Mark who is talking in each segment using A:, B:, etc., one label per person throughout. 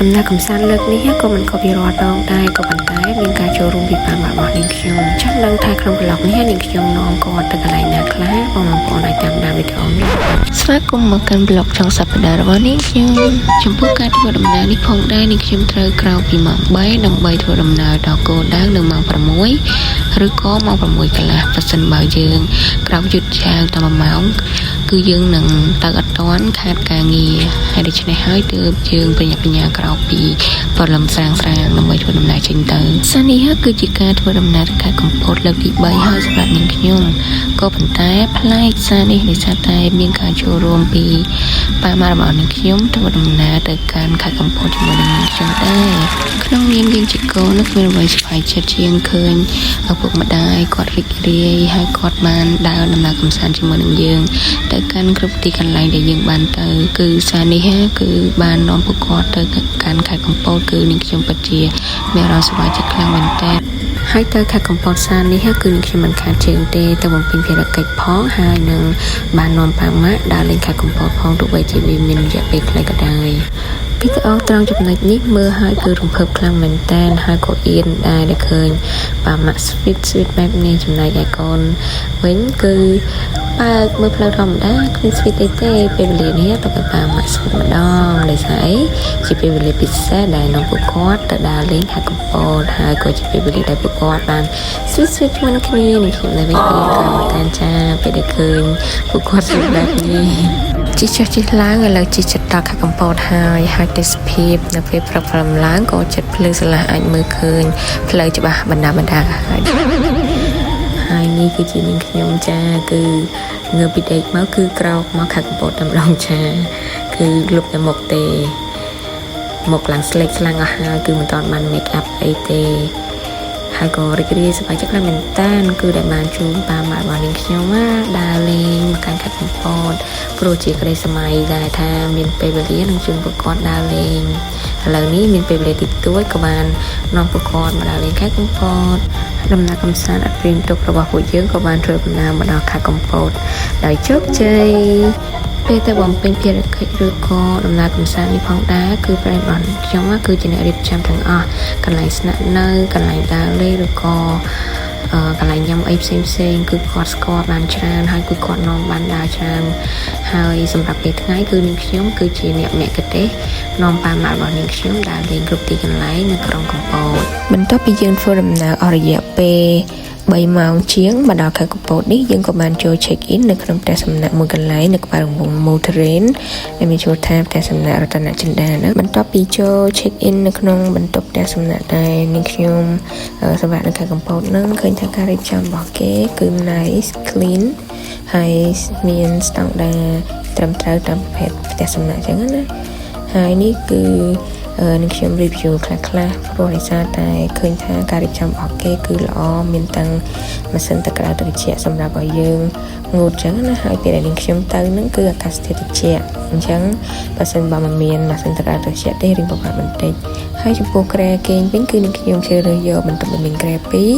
A: ដំណើរកំសាន្តលើកនេះក៏មិនក៏ពីរាល់ដងដែរក៏ប៉ុន្តែមានការចូលរួមពីបានរបស់នាងខ្ញុំចាំដឹងថាក្នុងប្លុកនេះនាងខ្ញុំនាំគាត់ទៅកន្លែងណាខ្លះបងប្អូនអាចតាមដានវីដេអូនេះស្វាគមន៍មកកាន់ប្លុកចុងសប្តាហ៍របស់នាងខ្ញុំចំពោះការធ្វើដំណើរនេះផងដែរនាងខ្ញុំត្រូវក្រោកពីម៉ោង3ដើម្បីធ្វើដំណើរដល់គោលដៅនៅម៉ោង6ឬក៏ម៉ោង6កន្លះប្រសិនបើយើងក្រោកយឺតយ៉ាវតាម1ម៉ោងគឺយើងនឹងទៅអត់ទាន់ខាតការងារហើយដូច្នេះហើយទើបយើងប្រញាប់ប្រញាល់ក្រោកពីព្រលឹមស្រាងដើម្បីធ្វើដំណើរចេញទៅសានេះគឺជាការធ្វើដំណើរទៅខេត្តកំពតលើកទី3ហើយសម្រាប់នាងខ្ញុំក៏ប៉ុន្តែប្លែកសានេះដោយសារតែមានការចូលរួមពីប៉ាម៉ារបស់នាងខ្ញុំធ្វើដំណើរទៅកាន់ខេត្តកំពតជាមួយនឹងនាងខ្ញុំដែរក្នុងនាមយើងជាកូនគ្មានអ្វីស្បែកចិត្តជាងឃើញឪពុកម្ដាយគាត់រីករាយហើយគាត់បានដើរដំណើរកម្សាន្តជាមួយនឹងយើងទៅកាន់គ្រប់ទីកន្លែងដែលយើងបានទៅគឺសានេះគឺបាននាំពួកគាត់ទៅកាន់ខេត្តកំពតគឺនាងខ្ញុំពិតជាមានអារម្មណ៍សប្បាយចិត្តខ្លាំងមែនទែនហើយទៅខេត្តកំពតសាននេះគឺនាងខ្ញុំមិនខាតជើងទេទៅបំពេញភារកិច្ចផងហើយនឹងបាននាំប៉ាម៉ាក់ដើរលេងខេត្តកំពតផងទោះបីជាវាមានរយៈពេលខ្លីក៏ដោយវីដេអូត្រង់ចំណុចនេះមើលហើយគឺរំភើបខ្លាំងមែនតើហើយក៏អៀនដែរដែលឃើញប៉ាម៉ាក់ sweet បែបនេះចំណែកឯកូនវិញគឺបើកមើលផ្លូវធម្មតាគ្មាន sweet ទេពេលវេលានេះទៅប៉ាម៉ាក់ sweet ម្ដងដោយសារអីជាពេលវេលាពិសេសដែលនាំពួកគាត់ទៅដើរលេងខេត្តកំពតហើយក៏ជាពេលវេលាដែលពួកគាត់បាន sweet ជាមួយនឹងគ្នានឹងខ្ញុំដែលវិញតាមចាពេលដែលឃើញពួកគាត់ sweet បែបនេះជីចុះជីឡើងឥឡូវជីចិត្តដល់ខេត្តកំពតហើយទេសភាពនៅពេលព្រឹកព្រលឹមឡើងក៏ចិត្តភ្លឺស្រឡះអាចមើលឃើញផ្លូវច្បាស់បណ្ដាហើយនេះគឺជានាងខ្ញុំចាគឺងើបពីដេកមកគឺក្រោកមកខេត្តកំពតតែម្ដងចាគឺលុបតែមុខទេមុខឡើងស្លេកខ្លាំងអស់ហើយគឺមិនតាន់បាន make up អីទេហើយក៏រីករាយសប្បាយចិត្តខ្លាំងមែនតើគឺដែលបានជួបប៉ាម៉ាក់របស់នាងខ្ញុំដើរលេងមកកាន់ខេត្តកំពតព្រោះជាក្តីសម័យដែលថាមានពេលវេលានឹងជួបពួកគាត់ដើរលេងឥឡូវនេះមានពេលវេលាតិចតួចក៏បាននាំពួកគាត់មកដើរលេងខេត្តកំពតដំណើរកំសាន្តអត់ព្រៀងទុករបស់ពួកយើងក៏បានធ្វើដំណើរមកដល់ខេត្តកំពតដោយជោគជ័យពេលទៅបំពេញភារកិច្ចឬក៏ដំណើរកំសាន្តនេះផងដែរគឺប្រិយរបស់ខ្ញុំគឺជាអ្នករៀបចំទាំងអស់កន្លែងស្នាក់នៅកន្លែងដើរលេងឬក៏កន្លែងញ៉ាំអីផ្សេងគឺគាត់ស្គាល់បានច្រើនហើយគឺគាត់នាំបានដើរច្រើនហើយសម្រាប់ពេលថ្ងៃគឺនាងខ្ញុំគឺជាអ្នកមគ្គុទ្ទេសក៍នាំប៉ាម៉ាក់របស់នាងខ្ញុំដើរលេងគ្រប់ទីកន្លែងនៅក្រុងកំពតបន្ទាប់ពីយើងធ្វើដំណើរអស់រយៈពេល3ម៉ោងជាងមកដល់ខេត្តកំពតនេះយើងក៏បានចូល check in នៅក្នុងផ្ទះសំណាក់មួយកន្លែងនៅក្បែររង្វង់ Motorrail ដែលមានឈ្មោះថាផ្ទះសំណាក់រតនចិន្តាណាបន្ទាប់ពីចូល check in នៅក្នុងបន្ទប់ផ្ទះសំណាក់ដែលនាងខ្ញុំសម្រាប់នៅខេត្តកំពតនឹងឃើញថាការរៀបចំរបស់គេគឺ nice clean ហើយមានស្តង់ដារត្រឹមត្រូវតាមប្រភេទផ្ទះសំណាក់អញ្ចឹងណាហើយនេះគឺនឹងខ្ញុំ review ខ្លះព្រោះដោយសារតែឃើញថាការរៀបចំរបស់គេគឺល្អមានទាំងម៉ាស៊ីនទឹកក្តៅត្រជាក់សម្រាប់ឲ្យយើងងូតចឹងណាហើយពេលដែលនាងខ្ញុំទៅនឹងគឺអាកាសធាតុត្រជាក់អញ្ចឹងបើសិនបើមិនមានម៉ាស៊ីនទឹកក្តៅត្រជាក់ទេរៀងពិបាកបន្តិចហើយចំពោះគ្រែគេងវិញគឺនាងខ្ញុំជ្រើសរើសយកបន្ទប់ដែលមានគ្រែ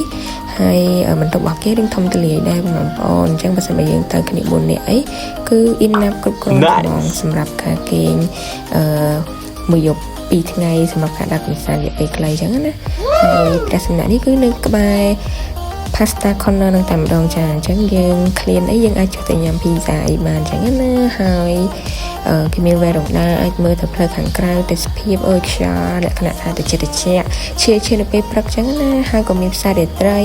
A: 2ហើយបន្ទប់របស់គេរៀងធំទូលាយដែរបងប្អូនអញ្ចឹងបើសិនបើយើងទៅគ្នា4នាក់អីគឺ enough គ្រប់គ្រាន់សម្រាប់ការគេងមួយយប់2ថ្ងៃសម្រាប់ការដើរកម្សាន្តរយៈពេលខ្លីអញ្ចឹងណាហើយផ្ទះសំណាក់នេះគឺនៅក្បែរ pasta corner នឹងតែម្ដងចាអញ្ចឹងយើងឃ្លានអីយើងអាចចុះទៅញ៉ាំ pizza អីបានអញ្ចឹងណាហើយគេមានវ៉ែរ៉ុងដាអាចមើលទៅផ្លូវខាងក្រៅទេសភាពខ្យល់លក្ខណៈថាត្រជាក់ជានៅពេលព្រឹកអញ្ចឹងណាហើយក៏មានផ្សាររាត្រី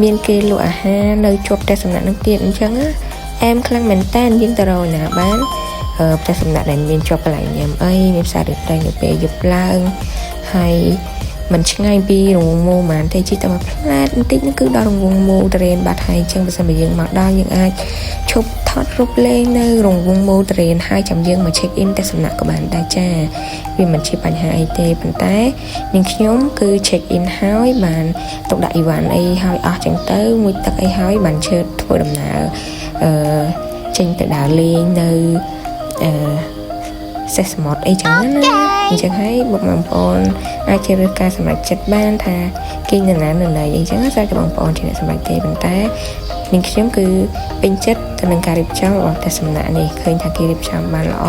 A: មានគេលក់អាហារនៅជាប់ផ្ទះសំណាក់នឹងទៀតអញ្ចឹងណាអែមខ្លាំងមែនតើយើងទៅរកណាបានផ្ទះសំណាក់ដែលមានជាប់កន្លែងញ៉ាំអីមានផ្សាររាត្រីនៅពេលយប់ឡើងហើយมันឆ្ងាយពីរង្វង់មូហ្មងទេជិះតែមួយផ្លែតបន្តិចនោះគឺដល់រង្វង់មូត្រេនបាត់ហើយអញ្ចឹងបើសិនបើយើងមកដល់យើងអាចឈប់ថតរូបលេងនៅរង្វង់មូត្រេនហើយចាំយើងមក check in តែសំណាក់ក៏បានដែរចាវាមិនជាបញ្ហាអីទេប៉ុន្តែនាងខ្ញុំគឺ check in ហើយបានទុកដាក់អីវ៉ាន់អីហើយអស់ចឹងទៅមួយទឹកអីហើយបានជឿធ្វើដំណើរចេញទៅដើរលេងនៅសេះសមុទ្រអីចឹងណាអញ្ចឹងហើយបងប្អូនអាចជ្រើសរើសការសម្រេចចិត្តបានថាគេនៅណានៅណីអីចឹងតែបងប្អូនជាអ្នកសម្រេចទេប៉ុន្តែ នាងខ្ញុំគឺពេញចិត្តទៅនឹងការរៀបចំរបស់ផ្ទះសំណាក់នេះឃើញថាគេរៀបចំបានល្អ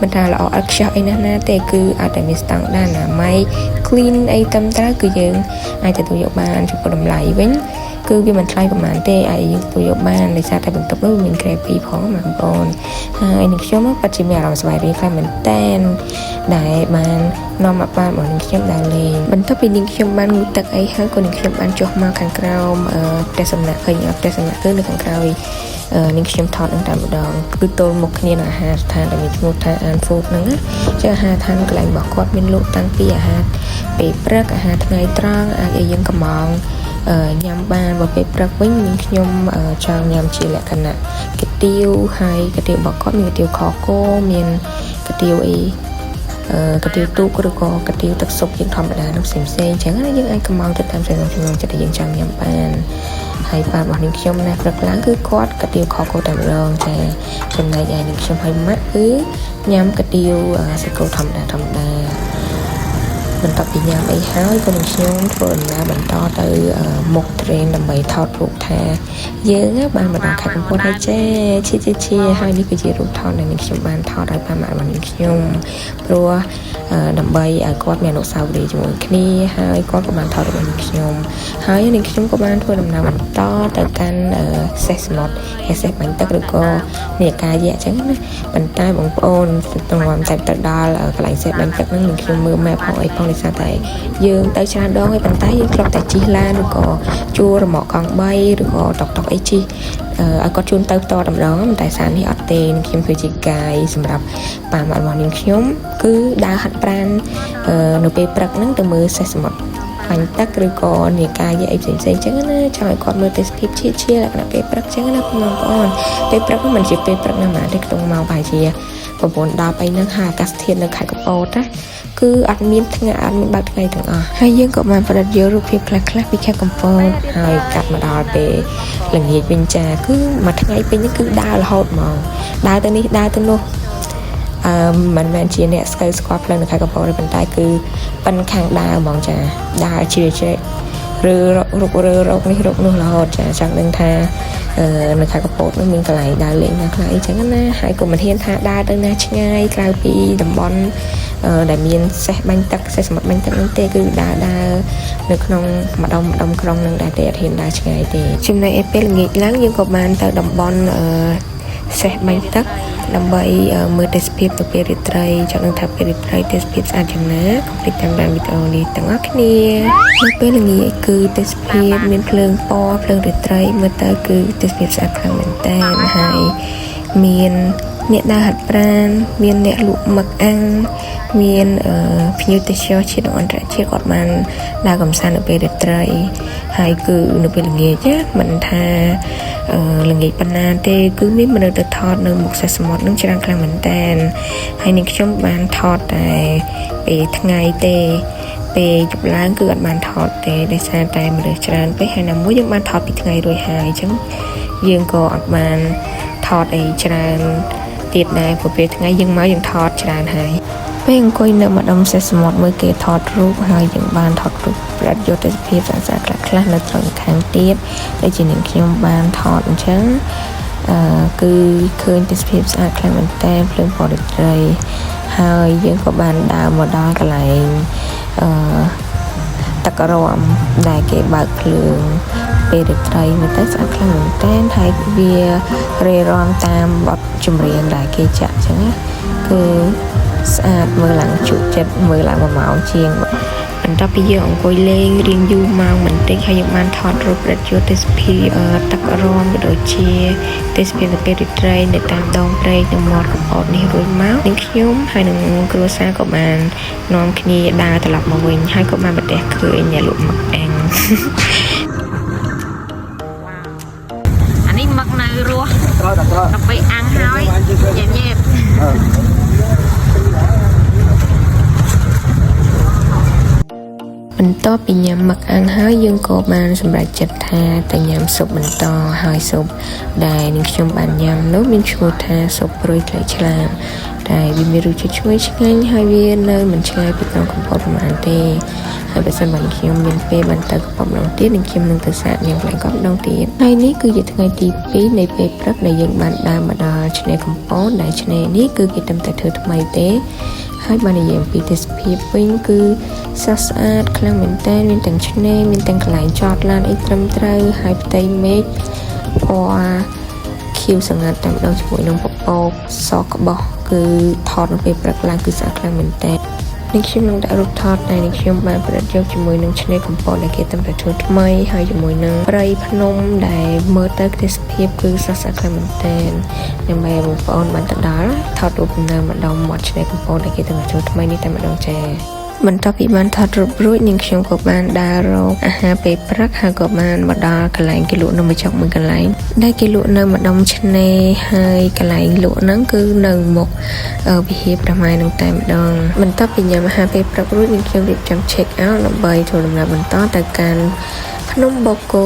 A: មិនថាល្អឥតខ្ចោះអីណាស់ទេគឺឲ្យតែមានស្តង់ដារអនាម័យ clean អីត្រឹមត្រូវគឺយើងអាចទទួលយកបានចំពោះតម្លៃវិញគឺវាមិនថ្លៃប្រហែលទេអាចយើងទទួលយកបានដោយសារតែបន្ទប់នោះមាន grade 2 ផងបងប្អូនហើយនាងខ្ញុំពិតជាមានអារម្មណ៍សប្បាយរីករាយមែនតែនដែលបាននាំមកបានរបស់នាងខ្ញុំដើរលេងបន្ទាប់ពីនាងខ្ញុំបានងូតទឹកអីហើយក៏នាងខ្ញុំបានចុះមកខាងក្រោមផ្ទះសំណាក់ឃើញផ្ទះសំណាក់គឺនៅខាងក្រោយនាងខ្ញុំថតនឹងតែម្ដងគឺទល់មុខគ្នានឹងអាហារស្ថានដែលមានឈ្មោះថា An Food ហ្នឹងណាជាអាហារឋានកន្លែងរបស់គាត់មានលក់តាំងពីអាហារពេលព្រឹកអាហារថ្ងៃត្រង់អាចឲ្យយើងកំងញ៉ាំបានបើពេលព្រឹកវិញនាងខ្ញុំចង់ញ៉ាំជាលក្ខណៈកាទៀវហើយកាទៀវរបស់គាត់មានកាទៀវខគោមានកាទៀវអីកាទៀវទូកឬក៏កាទៀវទឹកស៊ុបយើងធម្មតានឹងផ្សេងៗអញ្ចឹងណាយើងអាចកំងទៅតាមចំណង់ចិត្តដែលយើងចង់ញ៉ាំបានហើយប៉ារបស់នាងខ្ញុំណាព្រឹកឡើងគឺគាត់កាទៀវខគោតែម្ដងចាចំណែកឯនាងខ្ញុំហើយម៉ាក់គឺញ៉ាំកាទៀវសាច់គោធម្មតាបន្ទាប់ពីញ៉ាំអីហើយក៏នឹងខ្ញុំធ្វើដំណើរបន្តទៅមុខ train ដើម្បីថតរូបថាយើងបានមកដល់ខេត្តកំពតហើយចាជាហើយនេះគឺជារូបថតដែលនឹងខ្ញុំបានថតឲ្យប៉ាម៉ាក់របស់នឹងខ្ញុំព្រោះដើម្បីឲ្យគាត់មានអនុស្សាវរីយ៍ជាមួយគ្នាហើយគាត់ក៏បានថតរបស់នឹងខ្ញុំហើយនឹងខ្ញុំក៏បានធ្វើដំណើរបន្តទៅកាន់សេះសមុទ្រសេះបាញ់ទឹកឬក៏នេកាយៈអញ្ចឹងណាប៉ុន្តែបងប្អូនទំនំតែទៅដល់កន្លែងសេះបាញ់ទឹកហ្នឹងនឹងខ្ញុំមើល map ផងអីផងដោយសារតែយើងទៅច្រើនដងហើយប៉ុន្តែយើងធ្លាប់តែជិះឡានឬក៏ជួលរ៉ឺម៉កកង់3ឬក៏តុកអីជិះឲ្យគាត់ជូនទៅផ្ទាល់តម្ដងតែសារនេះអត់ទេខ្ញុំគឺជាកាយសម្រាប់ប៉ាម៉ាក់របស់នាងខ្ញុំគឺដើរហាត់ប្រាណនៅពេលព្រឹកហ្នឹងទៅមើលសេះសមុទ្របាញ់ទឹកឬក៏នេកាយៈអីផ្សេងៗអញ្ចឹងណាចង់ឲ្យគាត់មើលទេសភាពជាលក្ខណៈពេលព្រឹកអញ្ចឹងណាបងប្អូនពេលព្រឹកមិនជាពេលព្រឹកណាស់ទេក្នុងម៉ោងប្រហែលជា9-10អីហ្នឹងហើយអាកាសធាតុនៅខេត្តកំពតណាគឺអត់មានថ្ងៃអត់មានបើកថ្ងៃទាំងអស់ហើយយើងក៏បានផ្ដិតយករូបភាពខ្លះៗពីខេត្តកំពតហើយកាត់មកដល់ពេលល្ងាចវិញចាគឺមួយថ្ងៃពេញនេះគឺដើររហូតហ្មងដើរទៅនេះដើរទៅនោះមិនមែនជាអ្នកស្គាល់ស្គាល់ផ្លូវនៅខេត្តកំពតទេប៉ុន្តែគឺប៉ិនខាងដើរហ្មងចាដើរជ្រៀតឬរកនេះរកនោះរហូតចាចង់ដឹងថានៅខេត្តកំពតនោះមានកន្លែងដើរលេងណាខ្លះអីចឹងណាហើយក៏មិនហ៊ានថាដើរទៅណាឆ្ងាយក្រៅពីតំបន់ដែលមានសេះបាញ់ទឹកសេះសមុទ្របាញ់ទឹកនោះទេគឺដើរនៅក្នុងម្ដុំក្រុងនឹងដែរទេអត់ហ៊ានដើរឆ្ងាយទេចំណែកឯពេលល្ងាចឡើងយើងក៏បានទៅតំបន់សេះបាញ់ទឹកដើម្បីមើលទេសភាពទៅពេលរាត្រីចង់នឹងថាពេលរាត្រីទេសភាពស្អាតយ៉ាងណាកុំភ្លេចតាមដានវីដេអូនេះទាំងអស់គ្នានៅពេលល្ងាចគឺទេសភាពមានភ្លើងពណ៌ភ្លើងរាត្រីមើលទៅគឺទេសភាពស្អាតខ្លាំងមែនតើហើយមានអ្នកដើរហាត់ប្រាណមានអ្នកលក់មឹកអាំងមានភ្ញៀវទេសចរជាតិអន្តរជាតិគាត់បានដើរកម្សាន្តនៅពេលរាត្រីហើយគឺនៅពេលល្ងាចមិនថាល្ងាចប៉ុណ្ណាទេគឺមានមនុស្សទៅថតនៅមុខសេះសមុទ្រនឹងច្រើនខ្លាំងមែនតើហើយនាងខ្ញុំបានថតតែពេលថ្ងៃទេពេលយប់ឡើងគឺអត់បានថតទេដោយសារតែមនុស្សច្រើនពេកហើយណាមួយយើងបានថតពីថ្ងៃរួចហើយអញ្ចឹងយើងក៏អត់បានថតអីច្រើនទៀតដែរព្រោះពេលថ្ងៃយើងមកយើងថតច្រើនហើយពេលអង្គុយនៅម្ដុំសេះសមុទ្រមើលគេថតរូបហើយយើងបានថតរូបប្រតិយុទ្ធទេសភាពស្អាតៗខ្លះនៅត្រង់ខាងទៀតដូចជានាងខ្ញុំបានថតអញ្ចឹងគឺឃើញទេសភាពស្អាតខ្លាំងមែនតើភ្លើងពណ៌រាត្រីហើយយើងក៏បានដើរមកដល់កន្លែងទឹករំដែលគេបើកភ្លើងពេលរាត្រីមើលទៅស្អាតខ្លាំងមែនតើហើយវារេរាំតាមបទចម្រៀងដែលគេចាក់អញ្ចឹងណាគឺស្អាតមើលឡើងជក់ចិត្តមើលឡើង1ម៉ោងជាងបន្ទាប់ពីយើងអង្គុយលេងរៀងយូរម៉ោងបន្តិចហើយយើងបានថតរូបប្រតិយុទ្ធទេសភាពទឹករំក៏ដូចជាទេសភាពនៅពេលរាត្រីនៅតាមដងព្រែកនៅមាត់កំពតនេះរួចមកនឹងខ្ញុំហើយនឹងគ្រួសារក៏បាននាំគ្នាដើរត្រឡប់មកវិញហើយក៏បានប្រទះឃើញអ្នកលក់មឹកអាំងអានេះមឹកនៅរស់ដើម្បីអាំងហើយញ៉ែបបន្ទាប់ពីញ៉ាំមឹកអាំងហើយយើងក៏បានសម្រេចចិត្តថាទៅញ៉ាំស៊ុបបន្តហើយស៊ុបដែលនាងខ្ញុំបានញ៉ាំនោះមានឈ្មោះថាស៊ុបព្រួយត្រីឆ្លាម ដែរវាមានរសជាតិឈ្ងុយឆ្ងាញ់ហើយវានៅមិនឆ្ងាយពីក្រុងកំពតប្រហែលទេហើយបើសិនបើខ្ញុំមានពេលបានទៅកំពតម្ដងទៀតនឹងខ្ញុំនឹងទៅសាកញ៉ាំកន្លែងកំដងទៀតហើយនេះគឺជាថ្ងៃទី2នៃពេលព្រឹកដែលយើងបានដើរមកដល់ឆ្នេរកំពតដែលឆ្នេរនេះគឺគេតែធ្វើថ្មីទេហើយបាននិយាយអំពីទេសភាពវិញគឺស្រស់ស្អាតខ្លាំងមែនតើមានទាំងឆ្នេរមានទាំងកន្លែងចតឡានអីត្រឹមត្រូវហើយផ្ទៃមេឃពណ៌ខៀវស្ងាត់តែម្ដងជាមួយនឹងពពកសក្បោះគឺថតនៅពេលព្រឹកឡើងគឺស្អាតខ្លាំងមែនតើនេះខ្ញុំនឹងដាក់រូបថតដែលនេះខ្ញុំបានប្រឌិតយកជាមួយនឹងឆ្នេរកំពតដែលគេតែធ្វើថ្មីហើយជាមួយនឹងព្រៃភ្នំដែលមើលទៅទេសភាពគឺស្រស់ស្អាតខ្លាំងមែនតើដើម្បីបងប្អូនបានទៅដល់ថតរូបនៅម្ដងមាត់ឆ្នេរកំពតដែលគេតែធ្វើថ្មីនេះតែម្ដងចា៎បន្ទាប់ពីបានថតរូបរួចនាងខ្ញុំក៏បានដើររកអាហារពេលព្រឹកហើយក៏បានមកដល់កន្លែងគេលក់នំបញ្ចុកមួយកន្លែងដែលគេលក់នៅម្ដុំឆ្នេរហើយកន្លែងលក់ហ្នឹងគឺនៅមុខវិហារព្រះម៉ែនឹងតែម្ដងបន្ទាប់ពីញ៉ាំអាហារពេលព្រឹករួចនាងខ្ញុំរៀបចំ check out ដើម្បីធ្វើដំណើរបន្តទៅកាន់ភ្នំបូកគោ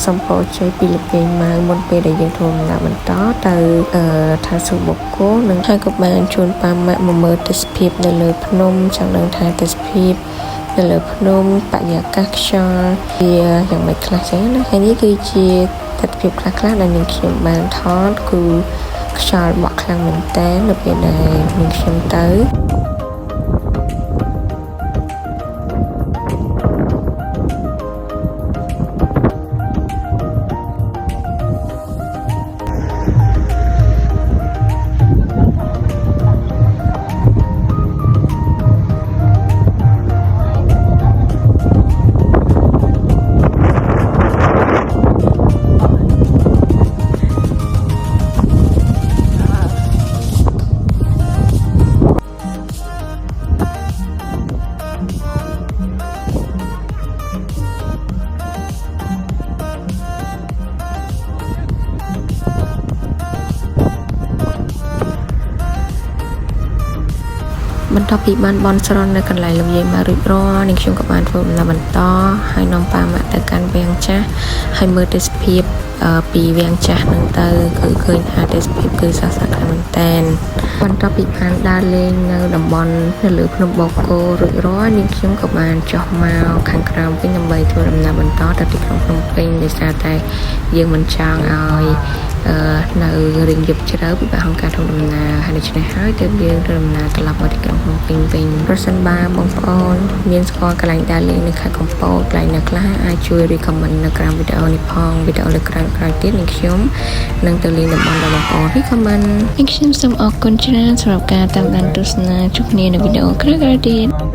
A: សំពោជ័យពីលោកពេញម៉ៅមុនពេលដែលយើងធ្វើដំណើរបន្តទៅថាសុបូកគោនឹងហើយក៏បានជួនប៉ាម៉ាក់មកមើលទេសភាពនៅលើភ្នំចង់ដឹងថាទេសភាពនៅលើភ្នំបរិយាកាសខ្យល់វាយ៉ាងម៉េចខ្លះចឹងណាហើយនេះគឺជាទិដ្ឋភាពខ្លះៗដែលនាងខ្ញុំបានថតគឺខ្យល់បក់ខ្លាំងមែនតើនៅពេលដែលនាងខ្ញុំទៅបន្ទាប់ពីបានបន់ស្រន់នៅកន្លែងលោកយាយម៉ៅរួចរាល់នាងខ្ញុំក៏បានធ្វើដំណើរបន្តហើយនាំប៉ាម៉ាក់ទៅកាន់វាំងចាស់ហើយមើលទេសភាពពីវាំងចាស់ហ្នឹងទៅគឺឃើញថាទេសភាពគឺស្រស់ស្អាតខ្លាំងមែនតើបន្ទាប់ពីបានដើរលេងនៅតំបន់នៅលើភ្នំបូកគោរួចរាល់នាងខ្ញុំក៏បានចុះមកខាងក្រោមវិញដើម្បីធ្វើដំណើរបន្តទៅទីក្រុងភ្នំពេញដោយសារតែយើងមិនចង់ឲ្យនៅរៀងយប់ជ្រៅពីបាក់ហង្ការធ្វើដំណើរហើយដូច្នេះហើយទើបយើងធ្វើដំណើរត្រឡប់មកទីក្រុងភ្នំពេញវិញប្រសិនបើបងប្អូនមានស្គាល់កន្លែងដើរលេងនៅខេត្តកំពតកន្លែងណាខ្លះអាចជួយ recommend នៅក្រោមវីដេអូនេះផងវីដេអូលើក្រោយទៀតនាងខ្ញុំនឹងទៅលេងតំបន់របស់បងប្អូន recommend នាងខ្ញុំសូមអរគុណច្រើនសម្រាប់ការតាមដានទស្សនាជួបគ្នានៅវីដេអូក្រោយៗទៀត